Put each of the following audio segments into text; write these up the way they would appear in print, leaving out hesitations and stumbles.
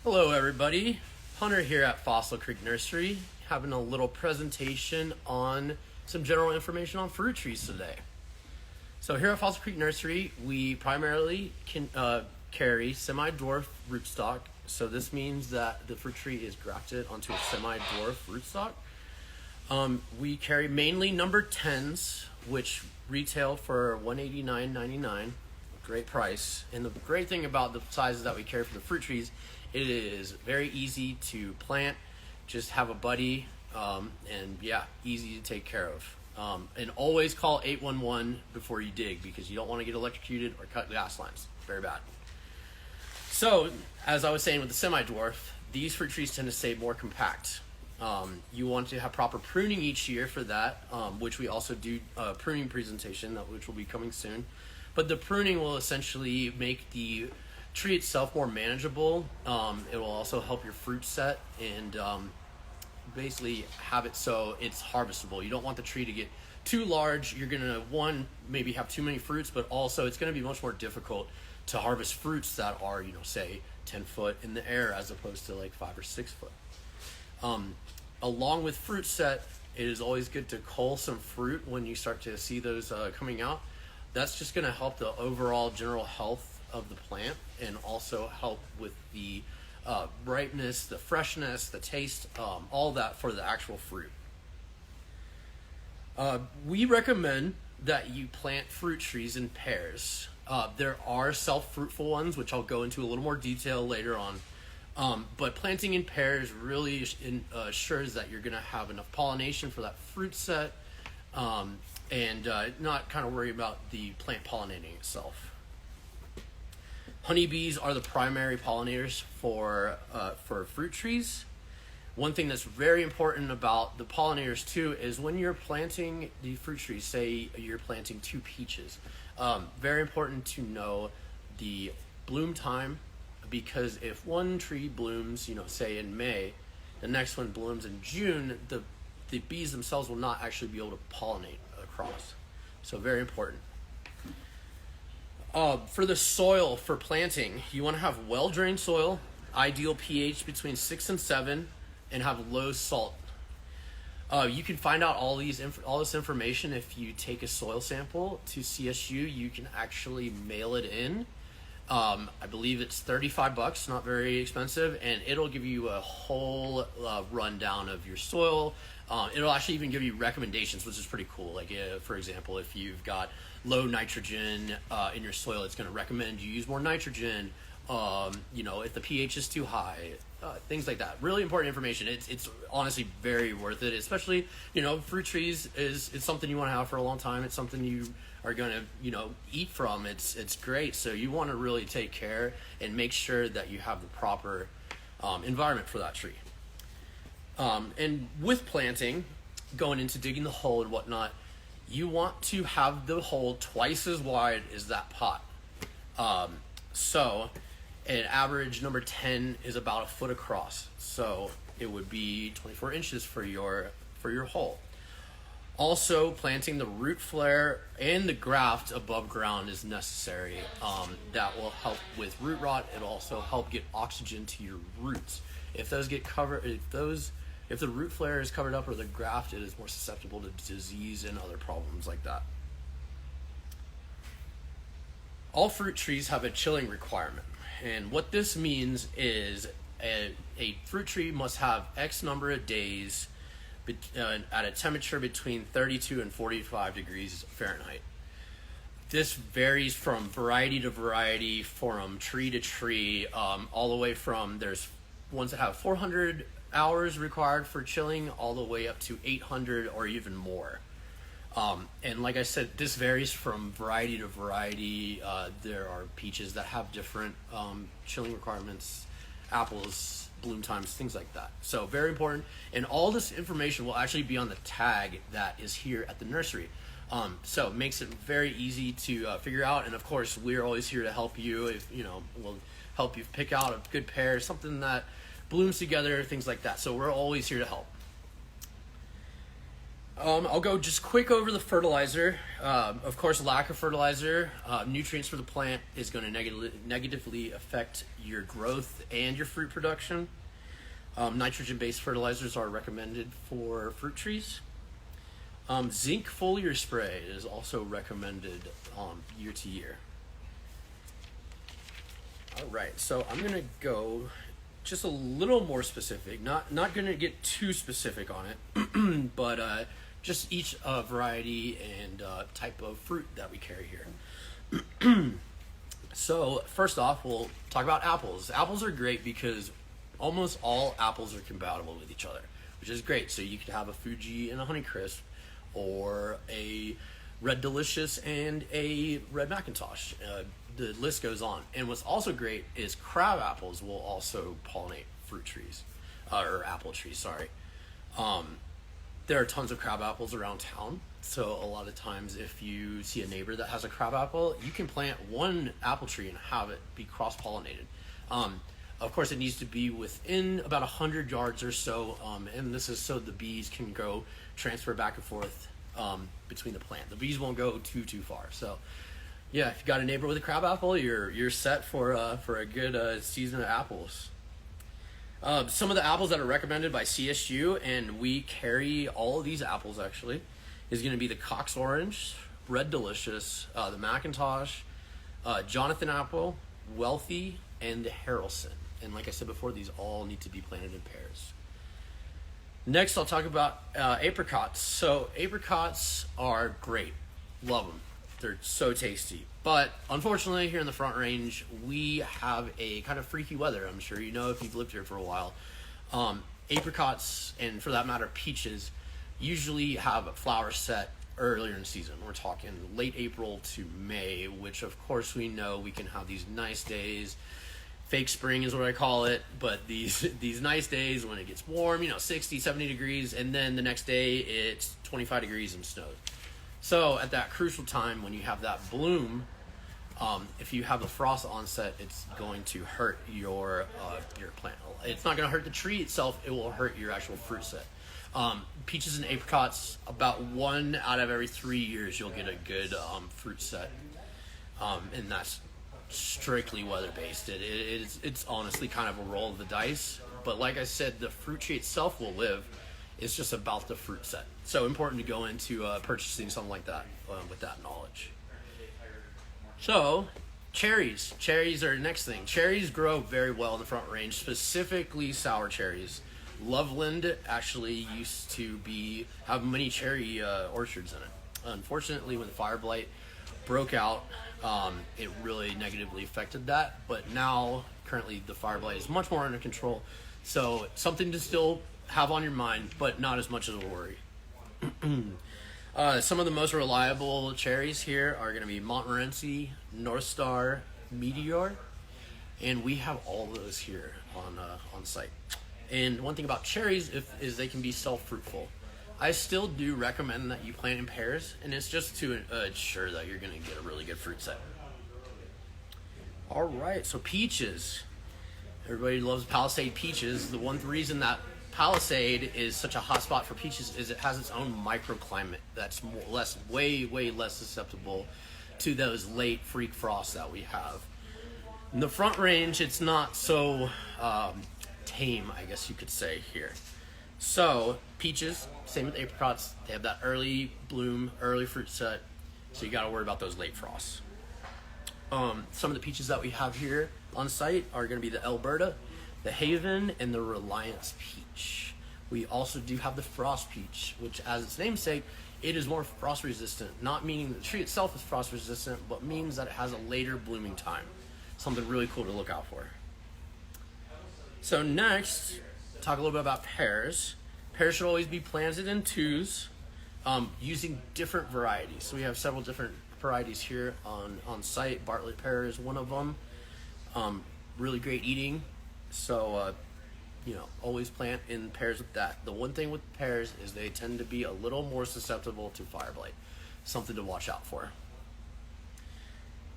Hello everybody, Hunter here at Fossil Creek Nursery, having a little presentation on some general information on fruit trees today. So here at Fossil Creek Nursery, we primarily can carry semi-dwarf rootstock. So this means that the fruit tree is grafted onto a semi-dwarf rootstock. We carry mainly number 10s, which retail for $189.99. Great price. And the great thing about the sizes that we carry for the fruit trees, it is very easy to plant, just have a buddy, and yeah, easy to take care of. And always call 811 before you dig, because you don't want to get electrocuted or cut gas lines. Very bad. So, as I was saying with the semi-dwarf, these fruit trees tend to stay more compact. You want to have proper pruning each year for that, which we also do a pruning presentation, which will be coming soon. But the pruning will essentially make the tree itself more manageable. It will also help your fruit set and basically have it so it's harvestable. You don't want the tree to get too large. You're gonna, maybe have too many fruits, but also it's gonna be much more difficult to harvest fruits that are, say 10 foot in the air as opposed to like 5 or 6 foot. Along with fruit set, it is always good to cull some fruit when you start to see those coming out. That's just going to help the overall general health of the plant and also help with the ripeness, the freshness, the taste, all that for the actual fruit. We recommend that you plant fruit trees in pairs. There are self-fruitful ones, which I'll go into a little more detail later on. But planting in pairs really assures that you're going to have enough pollination for that fruit set, and not kind of worry about the plant pollinating itself. Honeybees are the primary pollinators for fruit trees. One thing that's very important about the pollinators too is when you're planting the fruit trees, say you're planting 2 peaches, very important to know the bloom time, because if one tree blooms, say in May, the next one blooms in June, the bees themselves will not actually be able to pollinate across. So very important. For the soil for planting, you want to have well-drained soil, ideal pH between 6 and 7, and have low salt. You can find out all this information if you take a soil sample to CSU. You can actually mail it in. I believe it's $35, not very expensive, and it'll give you a whole rundown of your soil. It'll actually even give you recommendations, which is pretty cool. Like, for example, if you've got low nitrogen in your soil, it's going to recommend you use more nitrogen. If the pH is too high, things like that. Really important information. It's honestly very worth it, especially, fruit trees it's something you want to have for a long time. It's something you are going to, eat from. It's great. So you want to really take care and make sure that you have the proper environment for that tree. And with planting, going into digging the hole and whatnot, you want to have the hole twice as wide as that pot. So an average number 10 is about 1 foot across. So it would be 24 inches for your hole. Also, planting the root flare and the graft above ground is necessary. That will help with root rot. It'll also help get oxygen to your roots. If those get covered, if the root flare is covered up or the graft, it is more susceptible to disease and other problems like that. All fruit trees have a chilling requirement, and what this means is a fruit tree must have X number of days at a temperature between 32 and 45 degrees Fahrenheit. This varies from variety to variety, from tree to tree, all the way from, there's ones that have 400 hours required for chilling, all the way up to 800 or even more. And like I said, this varies from variety to variety. There are peaches that have different chilling requirements, apples, bloom times, things like that. So very important. And all this information will actually be on the tag that is here at the nursery. So it makes it very easy to figure out. And of course, we're always here to help you. If we'll help you pick out a good pair, something that blooms together, things like that. So we're always here to help. I'll go just quick over the fertilizer. Of course, lack of fertilizer, nutrients for the plant is going to negatively affect your growth and your fruit production. Nitrogen-based fertilizers are recommended for fruit trees. Zinc foliar spray is also recommended year to year. All right, so I'm going to go just a little more specific. Not going to get too specific on it, but just each variety and type of fruit that we carry here. So first off, we'll talk about apples. Apples are great because almost all apples are compatible with each other, which is great. So you could have a Fuji and a Honeycrisp, or a Red Delicious and a Red Macintosh. The list goes on. And what's also great is crab apples will also pollinate fruit trees, or apple trees, sorry. There are tons of crab apples around town. So a lot of times if you see a neighbor that has a crab apple, you can plant one apple tree and have it be cross-pollinated. Of course, it needs to be within about 100 yards or so, and this is so the bees can go transfer back and forth between the plant. The bees won't go too far. So, yeah, if you got a neighbor with a crab apple, you're set for a good season of apples. Some of the apples that are recommended by CSU, and we carry all of these apples actually, is going to be the Cox Orange, Red Delicious, the Macintosh, Jonathan Apple, Wealthy, and the Harrelson. And like I said before, these all need to be planted in pairs. Next, I'll talk about apricots. So apricots are great. Love them. They're so tasty. But unfortunately, here in the Front Range, we have a kind of freaky weather. I'm sure you know if you've lived here for a while. Apricots, and for that matter, peaches, usually have a flower set earlier in the season. We're talking late April to May, which of course we know we can have these nice days. Fake spring is what I call it, but these nice days when it gets warm, 60, 70 degrees, and then the next day it's 25 degrees and snows. So at that crucial time when you have that bloom, if you have the frost onset, it's going to hurt your plant. It's not going to hurt the tree itself, it will hurt your actual fruit set. Peaches and apricots, about 1 out of every 3 years you'll get a good fruit set, and that's strictly weather based. It's honestly kind of a roll of the dice, but like I said, the fruit tree itself will live. It's just about the fruit set. So important to go into purchasing something like that with that knowledge. So cherries are the next thing. Cherries grow very well in the Front Range, specifically sour cherries. Loveland actually used to have many cherry orchards in it. Unfortunately, when the fire blight broke out, it really negatively affected that. But now, currently, the fire blight is much more under control. So something to still have on your mind, but not as much as a worry. Some of the most reliable cherries here are going to be Montmorency, North Star, Meteor, and we have all those here on site. And one thing about cherries is they can be self-fruitful. I still do recommend that you plant in pairs, and it's just to ensure that you're going to get a really good fruit set. All right, so peaches. Everybody loves Palisade peaches. The one reason that Palisade is such a hot spot for peaches is it has its own microclimate that's way less susceptible to those late freak frosts that we have. In the Front Range, it's not so tame, I guess you could say here. So peaches, same with apricots, they have that early bloom, early fruit set, so you got to worry about those late frosts. Some of the peaches that we have here on site are going to be the Alberta, the Haven, and the Reliance peach. We also do have the frost peach, which, as its namesake, it is more frost resistant, not meaning the tree itself is frost resistant, but means that it has a later blooming time. Something really cool to look out for. So next, talk a little bit about pears. Pears should always be planted in twos, using different varieties. So we have several different varieties here on site. Bartlett pear is one of them. Really great eating. So, always plant in pairs with that. The one thing with pears is they tend to be a little more susceptible to fire blight. Something to watch out for.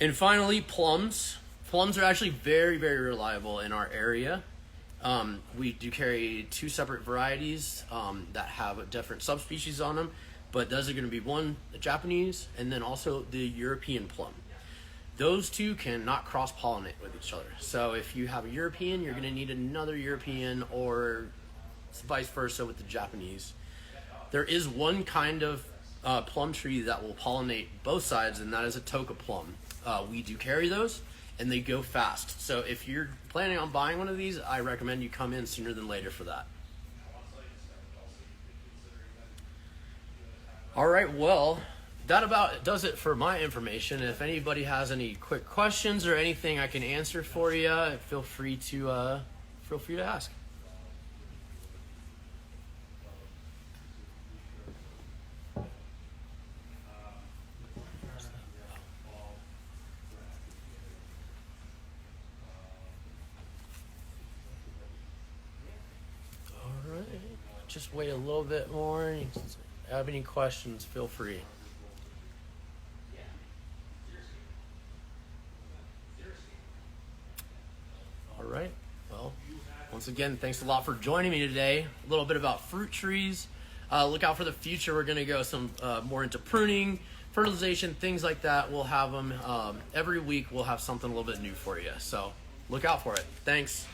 And finally, plums. Plums are actually very, very reliable in our area. We do carry 2 separate varieties that have different subspecies on them, but those are going to be one, the Japanese, and then also the European plum. Those 2 cannot cross-pollinate with each other. So if you have a European, you're going to need another European, or vice versa with the Japanese. There is one kind of plum tree that will pollinate both sides, and that is a toka plum. We do carry those, and they go fast. So if you're planning on buying one of these, I recommend you come in sooner than later for that. All right, well, that about does it for my information. If anybody has any quick questions or anything I can answer for you, feel free to ask. All right, just wait a little bit more. If you have any questions, feel free. All right. Well, once again, thanks a lot for joining me today. A little bit about fruit trees. Look out for the future. We're going to go some more into pruning, fertilization, things like that. We'll have them every week. We'll have something a little bit new for you. So look out for it. Thanks.